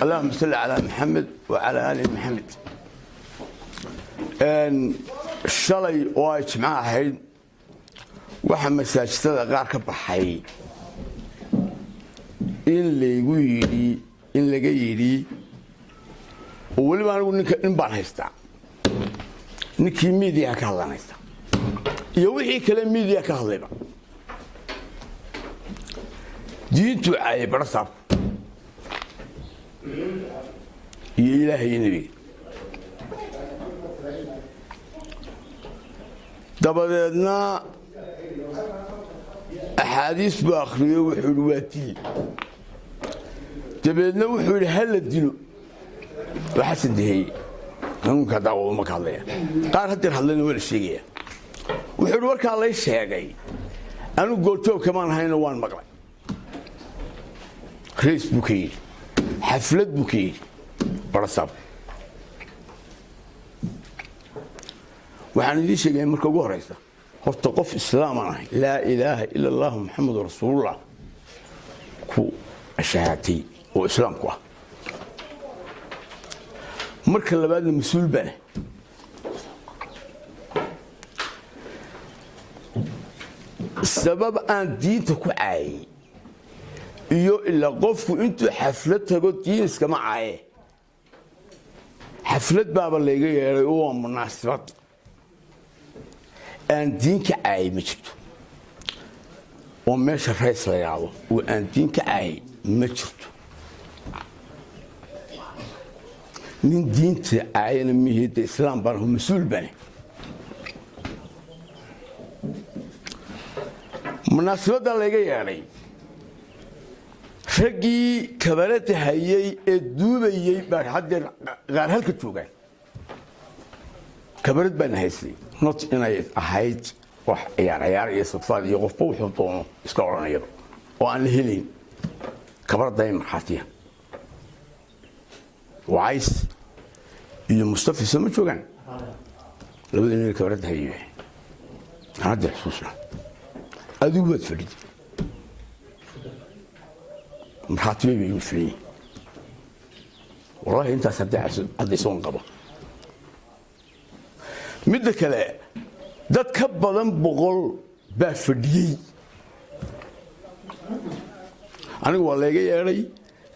اللهم صل على محمد وعلى آل محمد. shalay oo ay jimco ahayd waxa masaajidada qaar ka baxay in laga yiri oo waliba anigu nin baan haystaa ninkii media ka hadlanaysa iyo wixii kale media ka hadlayba diintu ay barasab iyo ilaahay nabi dabadeedna axaadiis baa akhriyo wuxuu waatii dabadeedna wuxuu hal dilo waxa sadeeyay ninka daawo ma hadlaya qaar hadir hadlayna wala sheegaya wuxuu warka la sheegay anu gooltoob kamaan hayna waan maqlay Facebook xaflad buukay barasab waxaan idin sheegay marka ugu horeysa horta qof islaam ah la ilaaha illa allah muhammadur rasuulullah ku ashaati oo islaamku ah marka labaadna mas'uul baa sabab aan diinta ku caay iyo ila qofku intuu xaflad tago diiniska ma caay xaflad baaba leeyahay yeeray oo munaasabad aan diinka caay ma jirto oo meesha rays la yaabo oo aan diinka caay ma jirto min diinta caayna mihida islaam baan uu mas'uul bane munaasabada laga yeeray ragii kabarada hayay ee duubayay baa hadir qaar halka joogaan kabarad baan haysay not inay ahayd wax ciyaar iyo safaad iyo qof wuxuu doono iska oranayo oo aan helin kabarada maxaatiya ways iyo mustafa sama joogaan labadii kabarada hayay hada xusuusna adigu wad fadhid maxaatiye buu fiirin wallahi inta saddex soon qaba mid kale dad ka badan 100 baa fadhiyay anigu waa laga yeeray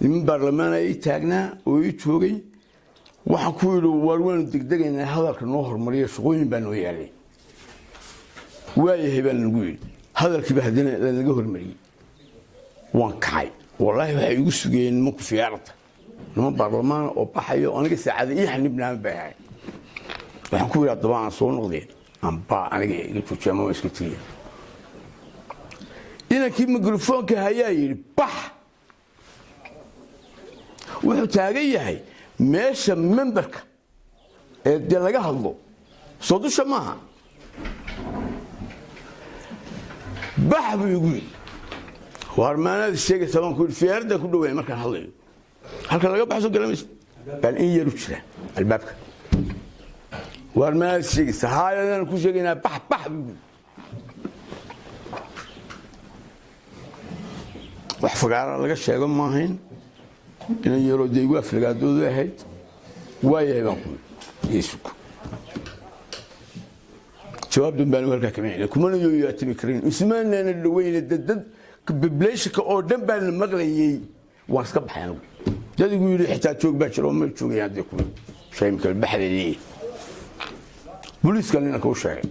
niman baarlamaan ay taagnaa oo ay joogay waxa ku yiri warwaan degdegaynaa hadalka noo hormariyo shaqooyin baan oo yeelay waayahay baan ugu yiri hadalkii baa hadina laga hormariyay waan kacay والله waxay igu sugeen ma ku fiirata nima baarlamaan oo baxayo aniga saacada ii xanibnaa baa waxaan ku yiraahdaa dabaan soo noqdeen amba aniga iga tuujamo iska tiiya inankii mikrofoonka hayaa yiri bax wuxuu taagan yahay meesha memberka ee laga hadlo soo dusha maaha bax buu igu warmaanada sheegay sabab ku fiirada ku dhaweey markaan hadlayo halka laga baxso galamis bal in yaru jira albaabka warmaanada sheegay sahaayadana ku sheegayna bax wax fagaara laga sheego ma ahayn in yaro deeyo aflagaadoodu ahayd waayay baan ku yeesuk jawaab dambaan warka kameen kuma leeyo yaatimi karin ismaanana dhaweeyna dad bibleeshka oo dhan baan maqlayay waan iska baxay dadigu yiri xitaa joog baa jiro ma joogayaan dadku sheemka baxdeeyay booliiska nina ku sheegay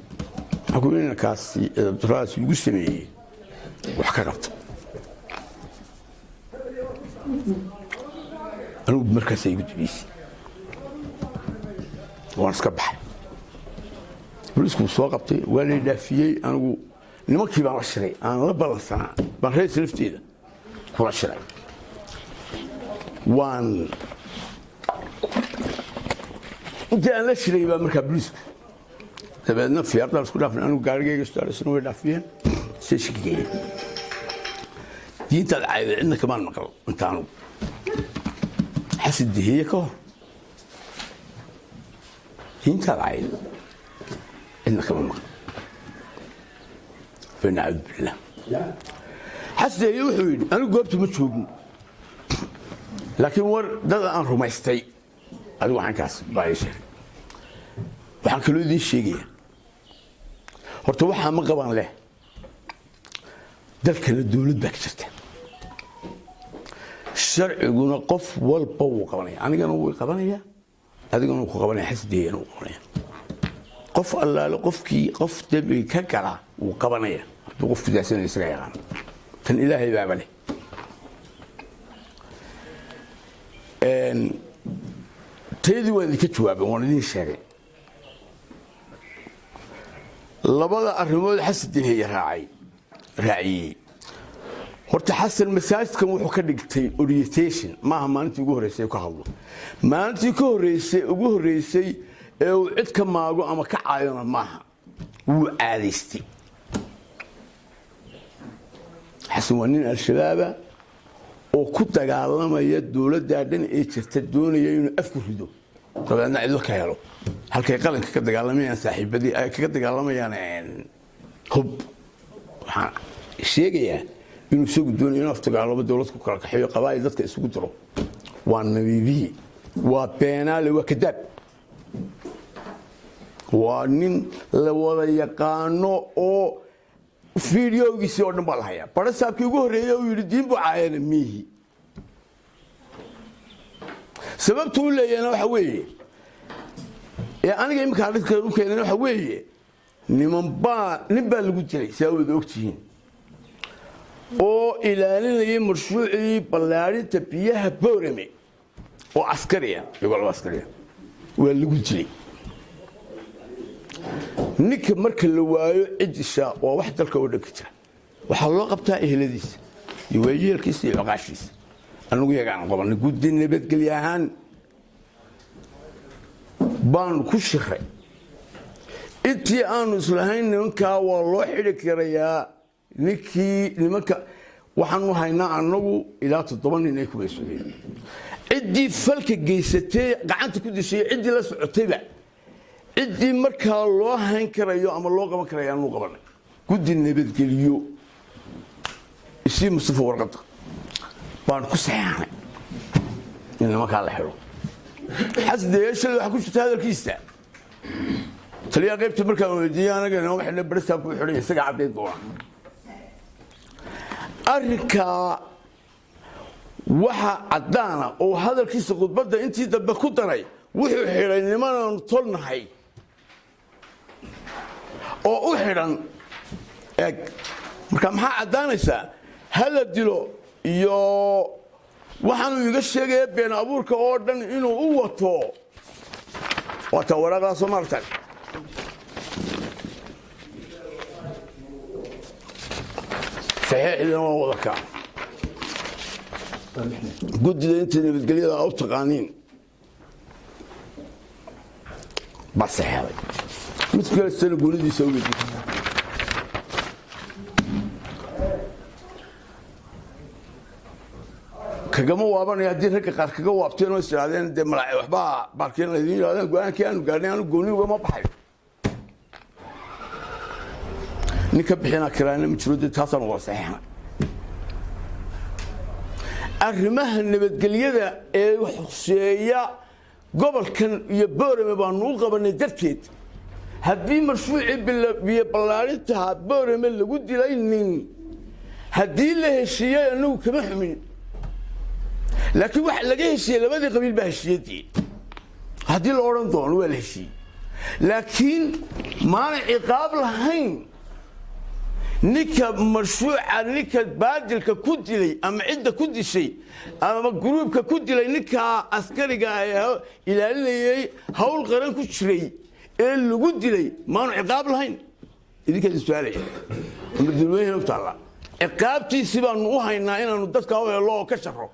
xukuumina kaasi daraas ugu sameeyay wax ka qabta anigu markaas ay gudbiyay waan iska baxay booliisku soo qabtay waa la dhaafiyay anigu nimankii baan la shiray aan la balansanaa baan rees lafteeda kula shiray waan inta aan la shiray baa markaa booliisku dabeedna fiyaarda isku dhaafnay anigu gaarigayga istaaraysan way dhaafiyeen seeshigay diinta caayda inna kamaan maqal intaanu xasid dihiye ka hor diinta caayda inna kamaan maqal فنعوذ بالله حسن يوحي أنا قلت ما تشوفني laakiin war dad aan rumaystay adigu waxaan kaas baa sheegay waxaan kaloo idin sheegaya horta waxa ma qaban leh dalka la dawlad baa jirta sharciguna qof walba wuu qabanaya anigana wuu qabanaya adiguna wuu qabanaya xisbigeena wuu qabanaya qof allaale qofkii qof dambi ka gala wuu qabanaya hadduu qofku daasana isaga yaqaan tan ilaahay baa leh تيدي وين كتشواب وانا شاغي لبدا arrimood xasidin hay raacay horta xasan masaajidkan wuxuu ka dhigtay orientation maaha maalintii ugu horeysay ka hadlo maalintii ka horeysay ee uu cid ka maago ama ka caayona maaha wuu caadaystay xasan waa nin al-shabaab oo ku dagaalamaya dawladda dhan ee jirta doonaya inuu afku rido dabadna cid ka helo halkay qalanka ka dagaalamayaan saaxiibadii ay ka dagaalamayaan hub waxa sheegaya inuu soo doonayo inuu afdagaalamo dawladku kala kaxeeyo qabaayil dadka isugu diro waa nabibi waa beenaale waa kadab waa nin la wada yaqaano oo fiidiyowgiisii oo dhan baa la hayaa barasaabkii ugu horeeyay uu yiri diin buu caayana mihi sababtu uu leeyahay waxa weeye ee aniga imka hadalka u keenay waxa weeye nin baa lagu jiray saawada ogtihiin oo ilaalinayay mashruucii ballaarinta biyaha Boorame oo askariya waa lagu jiray ninka marka la waayo cidisha waa wax dalka oo dhanka jira waxa loo qabtaa eheladiisa iyo weeyelkiisa iyo qaqashiisa anigu yagaan qaban gudin nabadgelyahan baan ku shaqay intii aanu islahayn ninka waa loo xiri karayaa nimanka waxaanu haynaa anagu ilaa 7 nin ay ku weesooyeen cidii falka geysatay gacanta ku dishay cidii la socotayba cidii markaa loo hayn karayo ama loo qaban karayo aanu qabanay gudin nabadgelyo isii Mustafa warqad baan ku saxaanay in markaa la xiro xasdeesh waxa ku jirta hadalkiisa taliya qaybta markaa weydiiyay anaga waxna barsaab ku xiray isaga cabdeed doona arrinka waxa caddaana oo hadalkiisa khudbadda intii dambe ku daray wuxuu xiray niman tolnahay oo u xiran eeg marka maxaa caddaanaysa hala dilo iyo waxaanu iga sheegay been abuurka oo dhan inuu u wato wata waraqa Soomaaliyeed saxiix oo wadaka guddiga inta nabadgelyada oo taqaaniin basaxay mid kale sano guulidiisa u weydiiyay kagama waabanay hadii rag qaar kaga waabteen oo isiraadeen de malaa waxba barkeen la idin yiraahdo go'aankii aanu gaarnay aanu gooni uga ma baxay ninka bixina karaana ma jiro taasan waa saxiix arrimaha nabadgelyada ee xuseeya gobolkan iyo Boorame baan u qabanay darteed haddii mashruuci biyo ballaarinta Boorame lagu dilay nin haddii la heshiiyay anagu kama xumin laakiin wax laga heshiiyay labadii qabiil baa heshiiyay haddii la oran doono waa la heshiiyay laakiin maana ciqaab lahayn ninka mashruuca ninka baadilka ku dilay ama cidda ku dishay ama gruubka ku dilay ninka askariga ah ilaalinayay hawl qaran ku jiray ee lagu dilay maana ciqaab lahayn idinka su'aalay ama dilweyne u taala ciqaabtiisi baan u haynaa inaanu dadka oo helo ka shaqo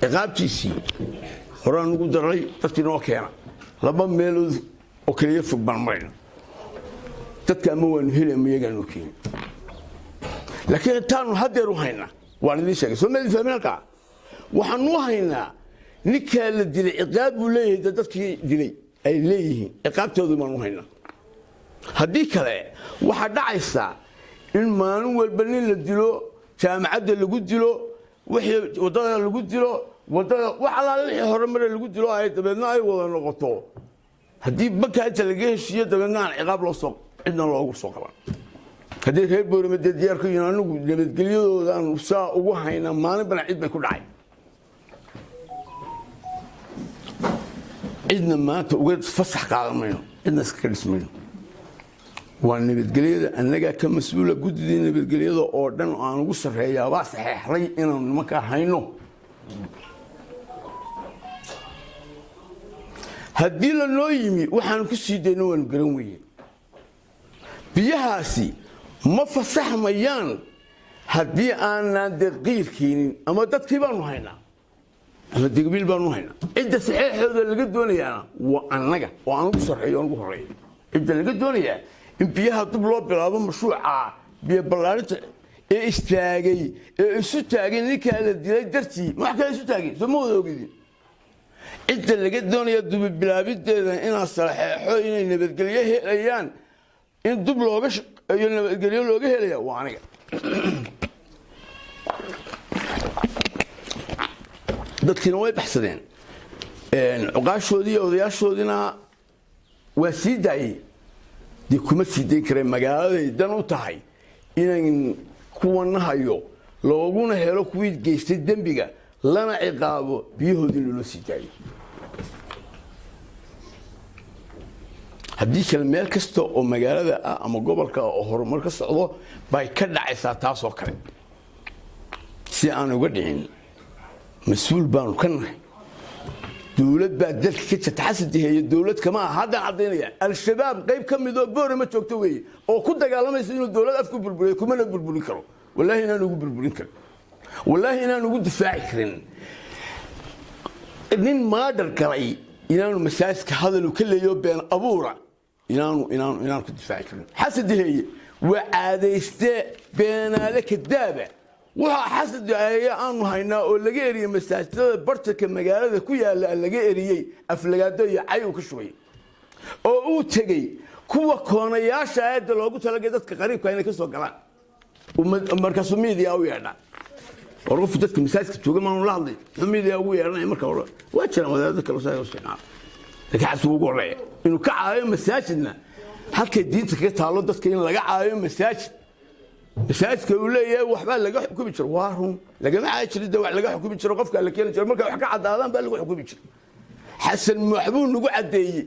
ciqaabtiisi horaan ugu daray dadkina oo keena laba meelood oo kaliya fog baan marin dadka ama waan helayma iyagaan u keenin laakiin taanu hadeer u haynaa waan idin sheegay soo meelii fahminalka waxaan u haynaa ninka la dilay ciqaab buu leeyahay dadkii dilay ay leeyihiin ciqaabtoodu baan u haynaa haddii kale waxaa dhacaysa in maalin walba nin la dilo jaamacadda lagu dilo wixii wadada lagu dilo wadada wax alla wixii horumar lagu dilo ay dabeedna ay wada noqoto haddii banka inta laga heshiiyo dabeedna aan ciqaab loo soo cidna loogu soo qaban haddii reer boorama diyaar ku yihiin anigu nabadgelyadooda aan saa ugu hayna maalin bana cid bay ku dhacay cidna maanta uga fasax qaadan mayno cidna iska dhismayno waa nabadgelyada annaga ka mas'uula guddida nabadgelyada oo dhan aan ugu sareeyaa waa saxeexday inaan nimanka hayno haddii la noo yimi waxaan ku sii dayno waan garan weeye biyahaasi ma fasaxmayaan haddii aanan daqiilkeenin ama dadkii baanu haynaa ama degbiil baanu haynaa cidda saxeexooda laga doonayaana waa annaga oo aan ugu sarreeyo aan ugu horeeyo cidda laga doonayaa in biyaha dib loo bilaabo mashruuca biyo ballaarinta ee istaagay ee isu taagay ninkaa la dilay dartii wax kale isu taagay soo ma wada ogidin cidda laga doonaya dubi bilaabideeda inaa saxeexo inay nabadgelyo helayaan in dib looga iyo nabadgelyo looga helaya waa aniga dadkiina way baxsadeen cuqaashoodii iyo odayaashoodiina waa sii daayey dee kuma sii dayn kareen magaaladay dan u tahay inayn kuwana hayo looguna helo kuwii geystay dembiga lana ciqaabo biyahoodii loola sii daayo haddii kale meel kasta oo magaalada ah ama gobolka oo horumar ka socdo bay ka dhacaysaa taasoo kale si aan uga dhicin mas-uul baanu ka nahay dowlad baa dalka ka jirta xasadiheeya dowlad kama aha haddaan caddaynaya al-shabaab qayb ka midoo boorama joogto weeye oo ku dagaalamaysa inuu dowlad afku burburiyo kumana burburin karo wallaahi inaan ugu burburin karin wallaahi inaan ugu difaaci karin nin maadar galay inaanu masaajidka hadalu ka leeyo been abuura inaanu ku difaaci karin xasadiheeye waa caadayste beenaale kadaaba waxa xasad aanu haynaa oo laga eriyay masaajidada bartanka magaalada ku yaala laga eriyay aflagaado iyo cay uu ka shubay oo uu tagay kuwa koonayaasha aad loogu talagalay dadka qariibka inay ka soo galaan markaas media u yeedha qof dadka masaajidka jooga ma la hadlay media ugu yeedhanay marka hore waa jiraan wadaadada kale soo isticmaal laakiin xasuu ugu horeeya inuu ka caayo masaajidna halkay diinta ka taalo dadka in laga caayo masaajidka uu leeyahay waxba laga xukumi jiro waa run laga ma jirin wax laga xukumi jiro qofka la keenay jiro marka wax ka cadaadaan baa lagu xukumi jiro xasan maxbuub lagu cadeeyay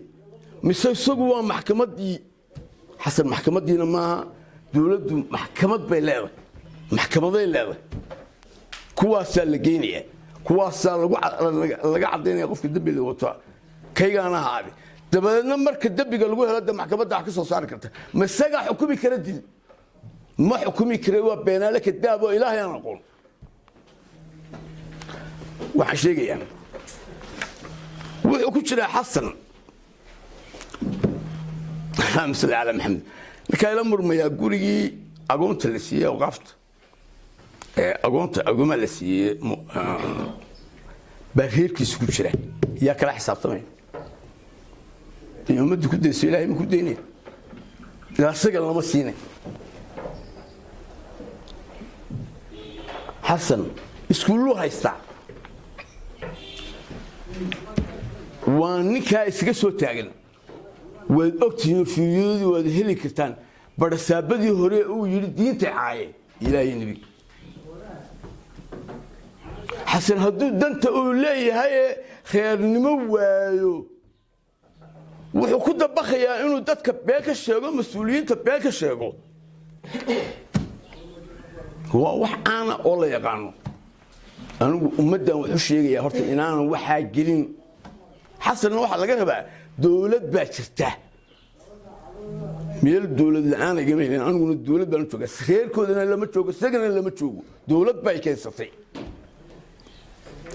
mise isagu waa maxkamadii xasan maxkamadiina ma dawladdu maxkamad bay leedahay maxkamaday leedahay kuwaas la geynaya kuwaas laga cadeynaya qofka dambiga wato kaygaana haadi dabadeedna marka dambiga lagu helo maxkamadda wax ka soo saari karta masaga xukumi kara dil ما حكومي كريوا بين لك الداب وإلهي أنا أقول وحشيقي يعني وكل حسن مثل على محمد لكن الأمر ما يقولي أقومت لسيه وقفت أقوم لسيه بهير كيس كل يا كلا حساب طبعا يوم بدك كده سيلاي من كديني لا سجل الله مسيني حسن اسكولو هايستا وانكا اسكا سو تاغن واد اوغتين فيودي واد هلي كرتان برسابدي هوري او يري دينتا عاي الهي نبي حسن هدو دنتا او ليهاي خير نمو وايو wuxuu ku dabaqayaa inuu dadka beel ka sheego mas'uuliyiinta beel ka sheego wax aana oo la yaqaano anigu ummadan wuxuu sheegayaa horta inaan waxa gelin xasan waxa laga rabaa dawlad baa jirta meel dawlad la'aan ay gameeyeen aniguna dawlad baan jooga reerkoodana lama joogo sagana lama joogo dawlad bay keensatay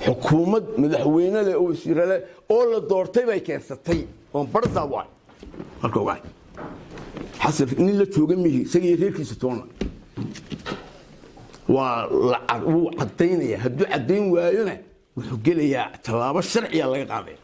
xukuumad madaxweyne leh oo wasiir leh oo la doortay bay keensatay oo barza waay halka waay xasan in la jooga mihi sagay reerkiisa toona waa la cadeynaya hadduu cadeyn waayona wuxuu gelayaa talaabo sharciya laga qaaday